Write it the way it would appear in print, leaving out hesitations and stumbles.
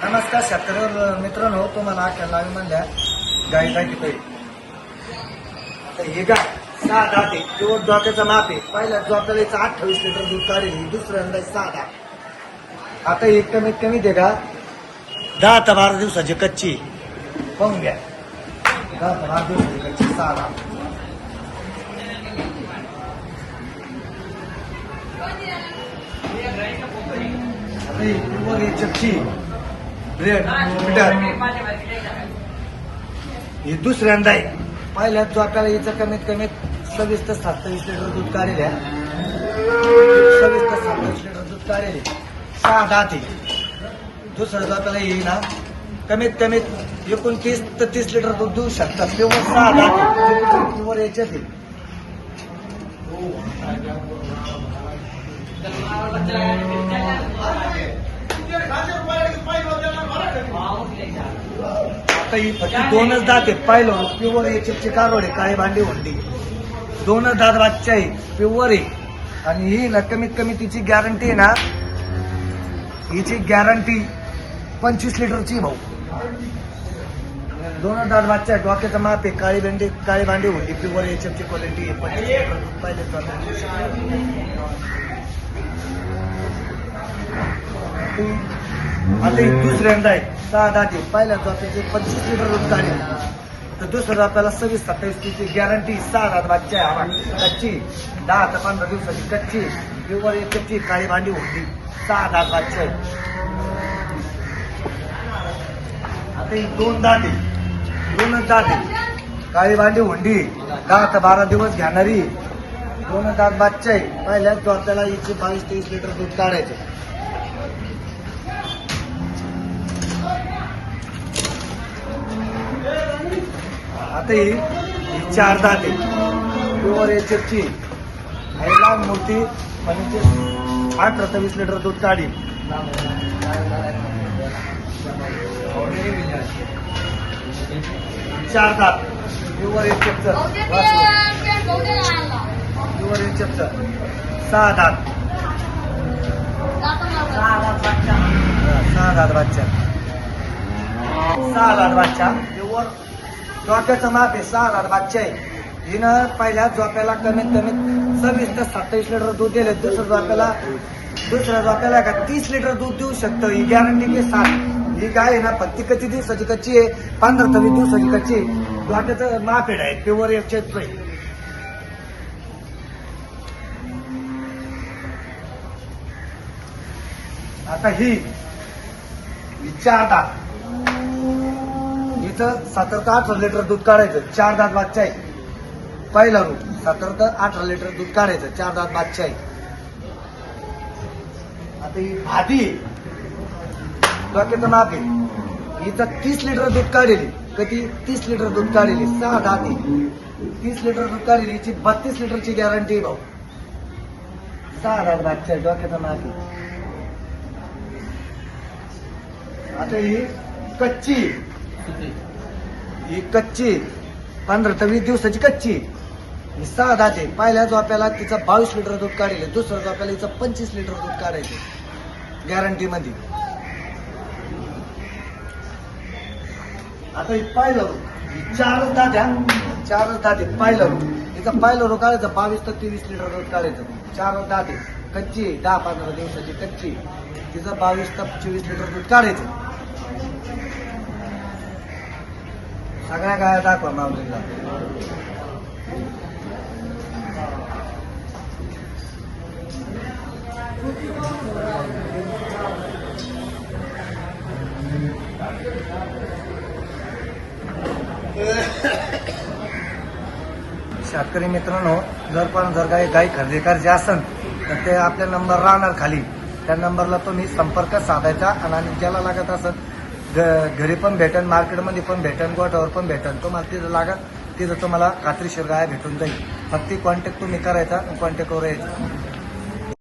नमस्कार शेतकरी मित्रांनो, तुम्हाला अख्या लावी म्हणल्या गाई दाखवतोय. आता हे गाय 6 दात आहे. प्युअर जोत्याचा माप आहे. पहिल्या जोत्याला 28 लिटर दूध काढेल. दुसऱ्यांदा 6 दात. आता ही कमीत कमी दे का 10 ते 12 दिवसाची कच्ची पाहून घ्या. 10 ते 12 दिवसाची कच्ची 6 दात. आता ही प्युअर एचएफची ब्रेड मीटर ही दुसऱ्यांदा आहे. पहिल्याच जो आपल्याला हिचं कमीत कमी 26 ते 27 लिटर दूध काढेल. 26 ते 27 लिटर दूध काढेल. 6 दात आहे. दुसरं जो आपल्याला येईल ना कमीत कमीत 29 ते 30 लिटर दूध देऊ शकतात. प्युअर 6 दात आहे. प्युअर याच्यात आहे. आता ही फक्त 2च दात आहे. पाहिलं प्युअर एचएफची कारवड आहे. काळी भांडी होंडी 2च दात बादशा आहे. प्युअर आहे. आणि ही ना कमीत कमी तिची गॅरंटी आहे ना, हिची गॅरंटी 25 लिटरची भाऊ. 2च दात बादशा आहे. डोक्याचं माप आहे. काळी भांडी होंडी प्युअर एचएफची क्वालिटी आहे. 25 लिटर पाहिजे. आता ही दुसऱ्यांदा आहे. 6 दात आहे. पहिल्या जोत्याचे 25 लिटर दूध काढेल. तर दुसरं आपल्याला 26-27 ची गॅरंटी. 6 दात बादशा आहे. आम्हाला कच्ची 10 ते 15 दिवसाची कच्ची प्युअर एकची काळी भांडी होती. 6 दात बादशा आहे. आता ही 2 दात आहे. 2च दात आहे. काळी भांडी होंडी 10 ते 12 दिवस घेणारी 2च दात बादशा आहे. पहिल्याच जोत्याला हिचे 22-23 लिटर दूध काढायचे. आता ही 4 दात आहे. प्युअर एचएफची लहान मोठी म्हणजे 18 ते 20 लिटर दूध काढी. 4 दात प्युअर एचएफचं. प्युअर एचएफचं 6 दात. 6 दात बादशा. 6 दात बादशा प्युअर जोत्याचं माप आहे. 6 दात बादशा आहे. हिनं पहिल्या जोत्याला कमीत कमीत 26 ते 27 लिटर दूध दिले. दुसऱ्या जोत्याला का 30 लिटर दूध देऊ शकतं. ही गॅरंटी के साथ. ही गाय आहे ना फक्त किती दिवसाची कच्ची आहे? 15 ते 20 दिवसाची कच्ची. जोत्याचं माप आहे. प्युअर एचएफचं आहे. आता ही 4 दात. इथं 17 ते 18 लिटर दूध काढायचं. 4 दात बादशा आहे. पहिला रूप 17 ते 18 लिटर दूध काढायचं. 4 दात बादशा आहे. आता ही भादी डोक्याचं माप आहे. इथं 30 लिटर दूध काढेली. कधी 30 लिटर दूध काढेली. 6 दात आहे. 30 लिटर दूध काढेली. हिची 32 लिटरची गॅरंटी आहे भाऊ. 6 दात बादशा आहे. डोक्याचं माप आहे. आता ही कच्ची. ही कच्ची 15 ते 20 दिवसाची कच्ची. ही 6 दात आहे. पहिल्या जोप्याला तिचं 22 लिटर दूध काढले. दुसऱ्या जोप्याला हिचं 25 लिटर दूध काढायचे गॅरंटी मध्ये. आता ही पाहिलं 4च दात आहे. 4च दात आहे. पाहिलं हिचं पाहिलं रो काढायचं 22 ते 23 लिटर दूध काढायचं. 4च दात आहे. कच्ची 10-15 दिवसाची कच्ची. तिचं 22 ते 24 लिटर दूध काढायचं. सगळ्या गाया दाखवा माऊलीला. शेतकरी मित्रांनो, जर गाय खरेदी करायची असेल तर ते आपल्या नंबर राहणार खाली. त्या नंबरला तुम्ही संपर्क साधायचा. आणि ज्याला लागत असेल घरी पण भेटेन, मार्केटमध्ये पण भेटेन, गोठ्यावर पण भेटेन. तुम्हाला तिथं लागत तिथं तुम्हाला खात्रीशीर गाय भेटून जाईल. फक्त कॉन्टॅक्ट तुम्ही करायचा. कॉन्टॅक्टवर यायचं.